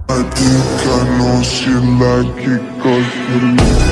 I think I know she like it 'cause you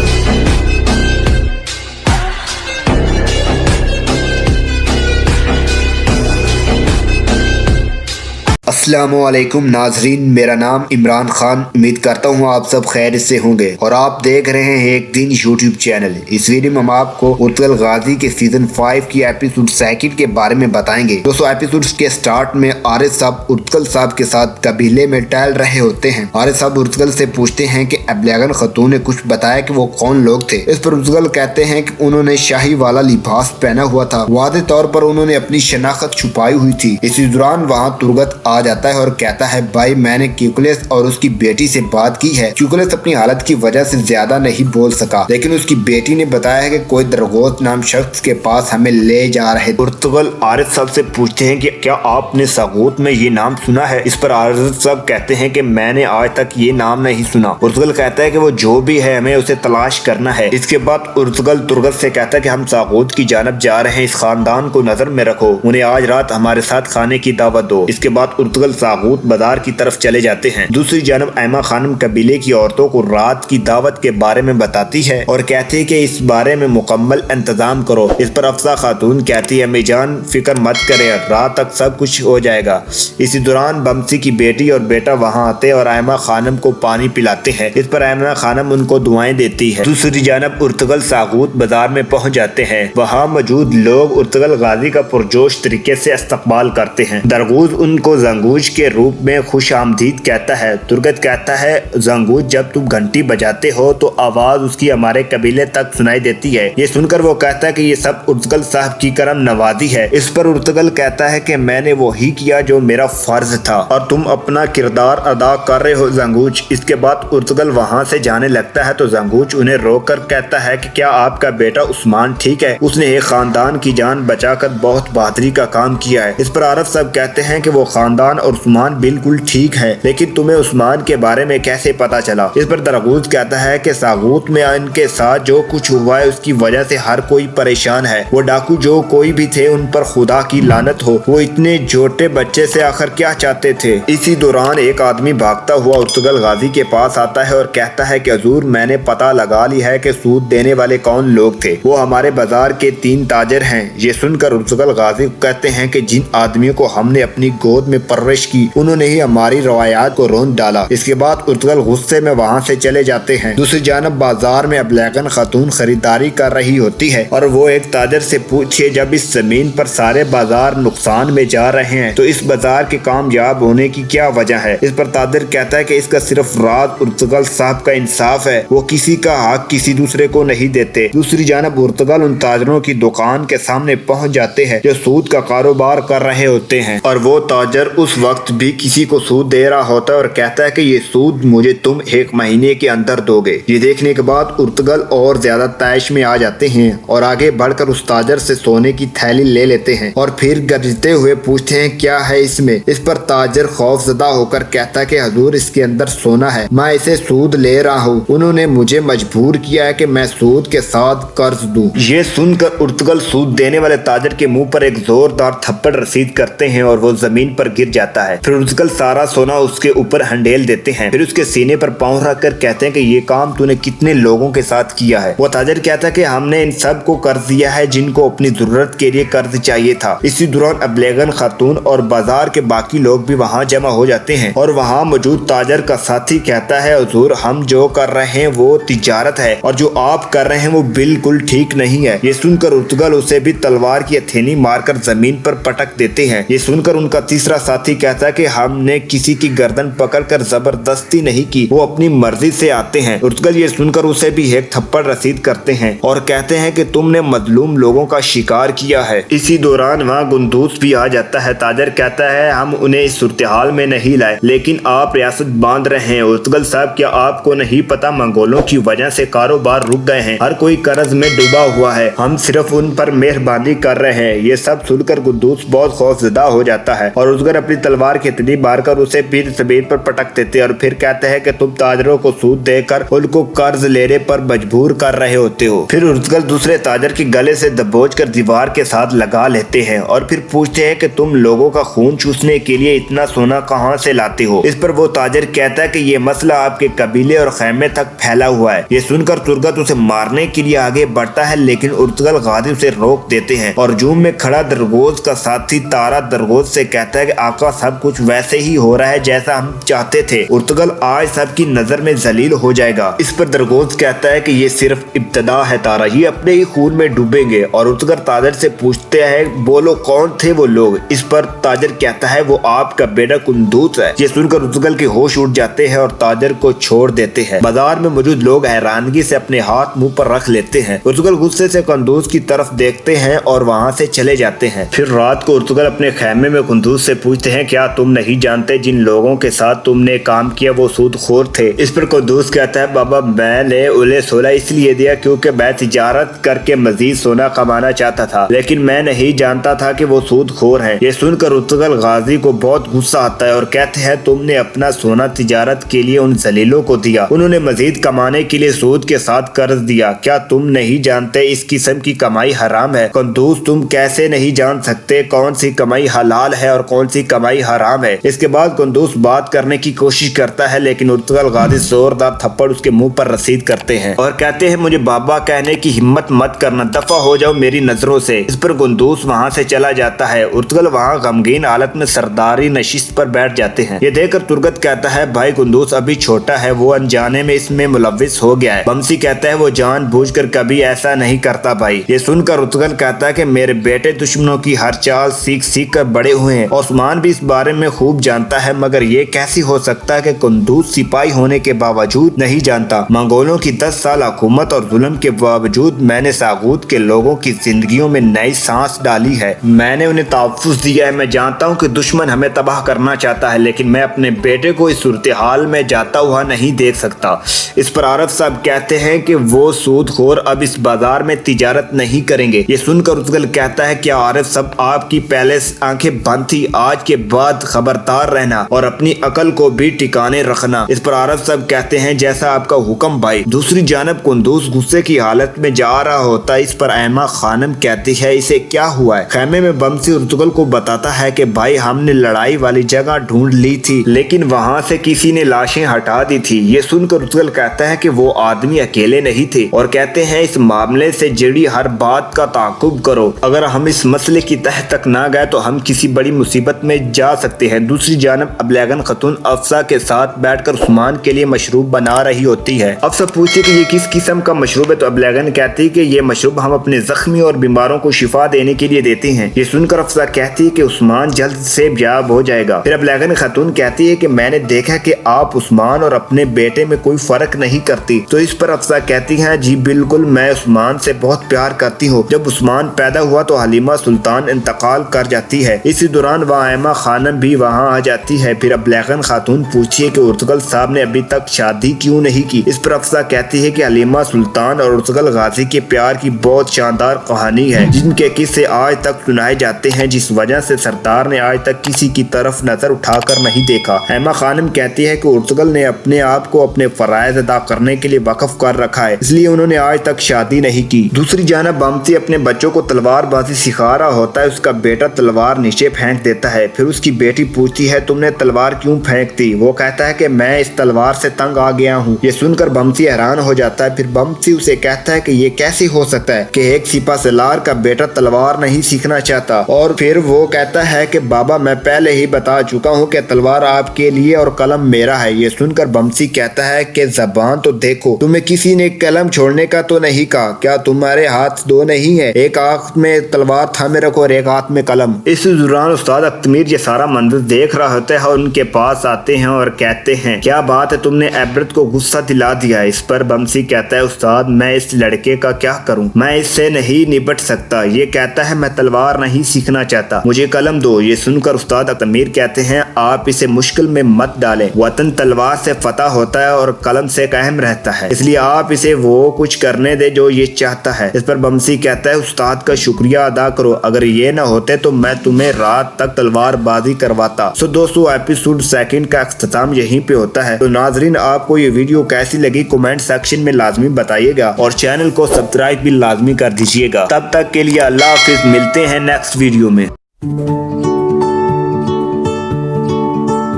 अस्सलामुअलैकुम नाजरीन, मेरा नाम इमरान खान। उम्मीद करता हूँ आप सब खैर से होंगे और आप देख रहे हैं एक दिन यूट्यूब चैनल। इस वीडियो में हम आपको उर्तुगल गाजी के सीजन 5 की एपिसोड 2 के बारे में बताएंगे। दोस्तों, एपिसोड के स्टार्ट में आरिफ साहब उर्तुगल साहब के साथ कबीले में टहल रहे होते हैं। आरिफ साहब उर्तुगल से पूछते हैं कि अबलेगन खतून ने कुछ बताया कि वो कौन लोग थे। इस पर उर्तुगल कहते हैं कि उन्होंने शाही वाला लिबास पहना हुआ था, वादे तौर पर उन्होंने अपनी शनाख्त छुपाई हुई थी। इसी दौरान वहाँ तुरगत आ जाता है और कहता है, भाई मैंने क्यूकलेस और उसकी बेटी से बात की है। क्यूकलेस अपनी हालत की वजह से ज्यादा नहीं बोल सका, लेकिन उसकी बेटी ने बताया है कि कोई दरगोत नाम शख्स के पास हमें ले जा रहे। उर्तुगल आरिफ साहब से पूछते हैं कि क्या आपने सागूत में ये नाम सुना है। इस पर आरिफ साहब कहते हैं कि मैंने आज तक ये नाम नहीं सुना। उर्तुगल कहता है कि वो जो भी है हमें उसे तलाश करना है। इसके बाद उर्तुगल तुरगत से कहता है कि हम सागूत की जानब जा रहे हैं, इस खानदान को नजर में रखो, उन्हें आज रात हमारे साथ खाने की दावत दो। इसके बाद उर्तुगल सागूत बाजार की तरफ चले जाते हैं। दूसरी जानब ऐमा खानम कबीले की औरतों को रात की दावत के बारे में बताती है और कहती है कि इस बारे में मुकम्मल इंतजाम करो। इस पर अफसा खातून कहती है, अम्मी जान फिक्र मत करें, रात तक सब कुछ हो जाएगा। इसी दौरान बमसी की बेटी और बेटा वहां आते हैं और ऐमा खानम को पानी पिलाते हैं। इस पर ऐमा खानम उनको दुआएं देती है। दूसरी जानब उर्तुगल सागूत बाजार में पहुंच जाते हैं। वहां मौजूद लोग उर्तुगल गाजी का पुरजोश तरीके से इस्तकबाल करते हैं। दरगूज उनको जंगूज के रूप में खुश आमदीद कहता है। तुरगत कहता है, जंगूज जब तुम घंटी बजाते हो तो आवाज उसकी हमारे कबीले तक सुनाई देती है। ये सुनकर वो कहता है कि ये सब उर्तुगल साहब की करम नवाजी है। इस पर उर्तुगल कहता है कि मैंने वो ही किया जो मेरा फर्ज था और तुम अपना किरदार अदा कर रहे हो जंगूज। इसके बाद उर्तुगल वहां से जाने लगता है तो जंगूज उन्हें रोक कर कहता है कि क्या आपका बेटा उस्मान ठीक है? उसने एक खानदान की जान बचाकर बहुत बहादुरी का काम किया है। इस पर आरिफ साहब कहते हैं कि वो खानदान और उस्मान बिल्कुल ठीक है, लेकिन तुम्हें उस्मान के बारे में कैसे पता चला? इस पर दरगूज कहता है कि सागूत में इनके साथ जो कुछ हुआ है उसकी वजह से हर कोई परेशान है। वो डाकू जो कोई भी थे उन पर खुदा की लानत हो। वो इतने छोटे बच्चे से आखिर क्या चाहते थे? इसी दौरान एक आदमी भागता हुआ उर्तुगल गाजी के पास आता है और कहता है कि हुजूर, मैंने पता लगा ली है कि सूद देने वाले कौन लोग थे। वो हमारे बाजार के 3 ताजर हैं। ये सुनकर उर्तुगल गाजी कहते हैं कि जिन आदमियों को हमने अपनी गोद में परवरिश की उन्होंने ही हमारी रवायात को रोंद डाला। इसके बाद उर्तुगल गुस्से में वहां से चले जाते हैं। दूसरी जानब बाजार में अबलेगन खातून खरीदारी कर रही होती है और वो एक ताजर से पूछे, जब इस जमीन पर सारे बाजार नुकसान में जा रहे हैं तो इस बाजार के कामयाब होने की क्या वजह है? इस पर ताजर कहता है कि इसका सिर्फ राज उर्तुगल साहब का इंसाफ है, वो किसी का हक किसी दूसरे को नहीं देते। दूसरी जानब उर्तुगल उन ताजरों की दुकान के सामने पहुंच जाते हैं जो सूद का कारोबार कर रहे होते हैं और वो ताजर उस वक्त भी किसी को सूद दे रहा होता है और कहता है कि ये सूद मुझे तुम 1 महीने के अंदर दोगे। ये देखने के बाद उर्तुगल और ज्यादा तैश में आ जाते हैं और आगे बढ़कर उस ताजर से सोने की थैली ले लेते हैं और फिर गरजते हुए पूछते हैं, क्या है इसमें? इस पर ताजर खौफजदा होकर कहता है कि हुजूर, इसके अंदर सोना है, मैं इसे सूद ले रहा हूँ। उन्होंने मुझे मजबूर किया है कि मैं सूद के साथ कर्ज दूं। ये सुनकर उर्तुगल सूद देने वाले ताजर के मुंह पर एक जोरदार थप्पड़ रसीद करते हैं और वो जमीन पर गिर जाता है। फिर उर्तुगल सारा सोना उसके ऊपर हंडेल देते हैं। फिर उसके सीने पर पांव रख कर कहते हैं कि ये काम तूने कितने लोगों के साथ किया है? वो ताजर कहता है कि हमने इन सब को कर्ज दिया है जिनको अपनी जरूरत के लिए कर्ज चाहिए था। इसी दौरान अबलेगन खातून और बाजार के बाकी लोग भी वहाँ जमा हो जाते हैं और वहाँ मौजूद ताजर का साथी कहता है, हुजूर, हम जो कर रहे हैं वो तिजारत है और जो आप कर रहे हैं वो बिल्कुल ठीक नहीं है। ये सुनकर उर्तुगल उसे भी तलवार की हथेली मारकर जमीन पर पटक देते हैं। ये सुनकर उनका तीसरा साथी कहता है कि हमने किसी की गर्दन पकड़कर जबरदस्ती नहीं की, वो अपनी मर्जी से आते हैं। उर्तुगल ये सुनकर उसे भी एक थप्पड़ रसीद करते हैं और कहते हैं कि तुमने मजलूम लोगों का शिकार किया है। इसी दौरान वहाँ गुंदूस भी आ जाता है। ताजर कहता है, हम उन्हें इस सूरत हाल में नहीं लाए, लेकिन आप रियासत बांध रहे हैं। उर्तुगल साहब, क्या आपको नहीं पता मंगोलों की वजह से कारोबार रुक गए हैं, हर कोई कर्ज में डूबा हुआ है, हम सिर्फ उन पर मेहरबानी कर रहे हैं। ये सब सुनकर कुद्दूस बहुत खौफजदा हो जाता है और उसगर अपनी तलवार की तिली मारकर उसे पीर जमीन पर पटक देते हैं और फिर कहते हैं कि तुम ताजरों को सूद देकर उनको कर्ज लेने पर मजबूर कर रहे होते हो। फिर उर्तुगल दूसरे ताजर के गले से दबोच कर दीवार के साथ लगा लेते हैं और फिर पूछते हैं कि तुम लोगों का खून चूसने के लिए इतना सोना कहाँ से लाते हो। इस पर वो ताजर कहता है कि ये मसला आपके कबीले और खैमे तक फैला हुआ है। ये सुनकर तुर्गत उसे मारने के लिए आगे बढ़ता है, लेकिन उर्तुगल गाजी उसे रोक देते हैं और जूम में खड़ा दरगोज का साथी तारा दरगोज से कहता है कि आका सब कुछ वैसे ही हो रहा है जैसा हम चाहते थे। उर्तुगल आज सबकी नजर में जलील हो जाएगा। इस पर दरगोज कहता है कि ये सिर्फ इब्तदा है तारा, ये अपने ही खून में डूबेंगे। और उर्तुगल ताजर से पूछते हैं बोलो कौन थे वो लोग। इस पर ताजर कहता है वो आपका बेटा कुंदूस है। ये सुनकर उर्तुगल के होश उड़ जाते हैं और ताजर को छोड़ देते हैं। बाजार में मौजूद लोग हैरानगी से अपने हाथ मुंह पर रख लेते हैं। उर्तुगल गुस्से से कुंदूस की तरफ देखते हैं और वहां से चले जाते हैं। फिर रात को उर्तुगल अपने खैमे में कुंदूस से पूछते हैं क्या तुम नहीं जानते जिन लोगों के साथ तुमने काम किया वो सूदखोर थे। इस पर कुंदूस कहता है बाबा मैंने उन्हें सोना इसलिए दिया क्योंकि मैं तिजारत करके मजीद सोना कमाना चाहता था, लेकिन मैं नहीं जानता था कि वो सूदखोर है। ये सुनकर उर्तुगल गाजी को बहुत गुस्सा आता है और कहते हैं तुमने अपना सोना तिजारत के लिए उन जलीलों को दिया, उन्होंने मजीद कमाने के लिए सूद के साथ कर्ज दिया। क्या तुम नहीं जानते इस किस्म की कमाई हराम है। कुंदूस तुम कैसे नहीं जान सकते कौन सी कमाई हलाल है और कौन सी कमाई हराम है। इसके बाद कुंदूस बात करने की कोशिश करता है, लेकिन उर्तुगल गाजी जोरदार थप्पड़ उसके मुंह पर रसीद करते हैं और कहते हैं मुझे बाबा कहने की हिम्मत मत करना, दफा हो जाओ मेरी नजरों से। इस पर कुंदूस वहां से चला जाता है। उर्तुगल वहां गमगीन हालत में सरदारी नशिस्त पर बैठ जाते हैं। ये देखकर तुर्गत कहता है भाई कुंदूस अभी छोटा है, वो अनजाने में इसमें मुलविस हो गया है। बमसी कहता है वो जानबूझकर कभी ऐसा नहीं करता भाई। ये सुनकर उर्तुगल कहता है कि मेरे बेटे दुश्मनों की हर चाल सीख सीख कर बड़े हुए हैं। ओस्मान भी इस बारे में खूब जानता है, मगर ये कैसे हो सकता है कि कुंदूस सिपाही होने के बावजूद नहीं जानता। मंगोलों की 10 साल हुकूमत और जुल्म के बावजूद मैंने सागूत के लोगों की जिंदगियों में नई सांस डाली है। मैंने उन्हें तहफ़्फ़ुज़ दिया है। मैं जानता हूँ कि दुश्मन हमें तबाह करना चाहता है, लेकिन मैं अपने बेटे को इस सूरत हाल में जाता हुआ नहीं देख सकता। इस पर आरिफ साहब कहते हैं कि वो सूदखोर अब इस बाजार में तिजारत नहीं करेंगे। ये सुनकर उर्तुगल कहता है क्या आरिफ साहब आपकी पहले आंखें बंद थी, आज के बाद खबरदार रहना और अपनी अकल को भी टिकाने रखना। इस पर आरिफ साहब कहते हैं जैसा आपका हुक्म भाई। दूसरी जानब कुंदूस गुस्से की हालत में जा रहा होता है। इस पर ऐमा खानम कहती है इसे क्या हुआ है। खैमे में बमसी उर्तुगल को बताता है कि भाई हमने लड़ाई वाली जगह ढूंढ ली थी, लेकिन वहां से किसी ने लाशें हटा दी थी। ये सुनकर उर्तुगल कहता है कि वो आदमी अकेले नहीं थे और कहते हैं इस मामले से जुड़ी हर बात का ताकुब करो। अगर हम इस मसले की तह तक ना गए तो हम किसी बड़ी मुसीबत में जा सकते हैं। दूसरी जानब अबलेगन खतून अफसा के साथ बैठकर उस्मान के लिए मशरूब बना रही होती है। अफसा पूछती कि ये किस किस्म का मशरूब है, तो अबलेगन कहती है कि ये मशरूब हम अपने जख्मी और बीमारों को शिफा देने के लिए देते हैं। ये सुनकर अफसा कहती है कि उस्मान जल्द से याब हो जाएगा। फिर अबलेगन खतून कहती है कि मैंने देखा कि आप उस्मान और अपने बेटे में कोई फर्क नहीं करती। तो इस पर अफसा कहती है जी बिल्कुल, मैं उस्मान से बहुत प्यार करती हूँ। जब उस्मान पैदा हुआ तो हलीमा सुल्तान इंतकाल कर जाती है। इसी दौरान वाइमा खानम भी वहाँ आ जाती है। फिर अबलेगन खातून पूछी है कि उर्तुगल साहब ने अभी तक शादी क्यों नहीं की। इस पर अफसा कहती है कि हलीमा सुल्तान और उर्तुगल गाजी के प्यार की बहुत शानदार कहानी है, जिनके किस्से आज तक सुनाए जाते हैं, जिस वजह से सरदार ने आज तक किसी की तरफ नजर उठाकर नहीं देखा। ऐमा खानम कहती है कि उर्तुगल ने अपने आप को अपने फराइज अदा करने के लिए वक्फ कर रखा है, इसलिए उन्होंने आज तक शादी नहीं की। दूसरी जानब बमसी अपने बच्चों को तलवारबाजी सिखा रहा होता है। उसका बेटा तलवार नीचे फेंक देता है। फिर उसकी बेटी पूछती है तुमने तलवार क्यों फेंक दी। वो कहता है कि मैं इस तलवार से तंग आ गया हूँ। ये सुनकर बमसी हैरान हो जाता है। फिर बमसी उसे कहता है कि ये कैसे हो सकता है कि एक सिपा सलार का बेटा तलवार नहीं सीखना चाहता। और फिर वो कहता है कि बाबा मैं पहले ही बता चुका हूँ कि तलवार आपके लिए और कलम मेरा है। ये सुनकर बमसी कहता है कि जबान तो देखो, तुम्हें किसी ने कलम छोड़ने का तो नहीं कहा, क्या तुम्हारे हाथ दो नहीं है, एक हाथ में तलवार थामे रखो और एक हाथ में कलम। इस दौरान उस्ताद अख्तमीर ये सारा मंजर देख रहा होता है और उनके पास आते हैं और कहते हैं क्या बात है, तुमने एबरत को गुस्सा दिला दिया। इस पर बमसी कहता है उस्ताद मैं इस लड़के का क्या करूं, मैं इससे नहीं निपट सकता। ये कहता है मैं तलवार नहीं सीखना चाहता, मुझे कलम दो। ये सुनकर उस्ताद अख्तमीर कहते हैं आप इसे मुश्किल में मत डालें, वतन तलवार से फतह پتا ہوتا ہے اور قلم سے قائم رہتا ہے، اس لیے آپ اسے وہ کچھ کرنے دے جو یہ چاہتا ہے۔ اس پر بمسی کہتا ہے استاد کا شکریہ ادا کرو، اگر یہ نہ ہوتے تو میں تمہیں رات تک تلوار بازی کرواتا۔ سو دوستو ایپیسوڈ سیکنڈ کا اختتام یہیں پہ ہوتا ہے۔ تو ناظرین آپ کو یہ ویڈیو کیسی لگی کمنٹ سیکشن میں لازمی بتائیے گا اور چینل کو سبسکرائب بھی لازمی کر دیجیے گا۔ تب تک کے لیے اللہ حافظ، ملتے ہیں نیکسٹ ویڈیو میں۔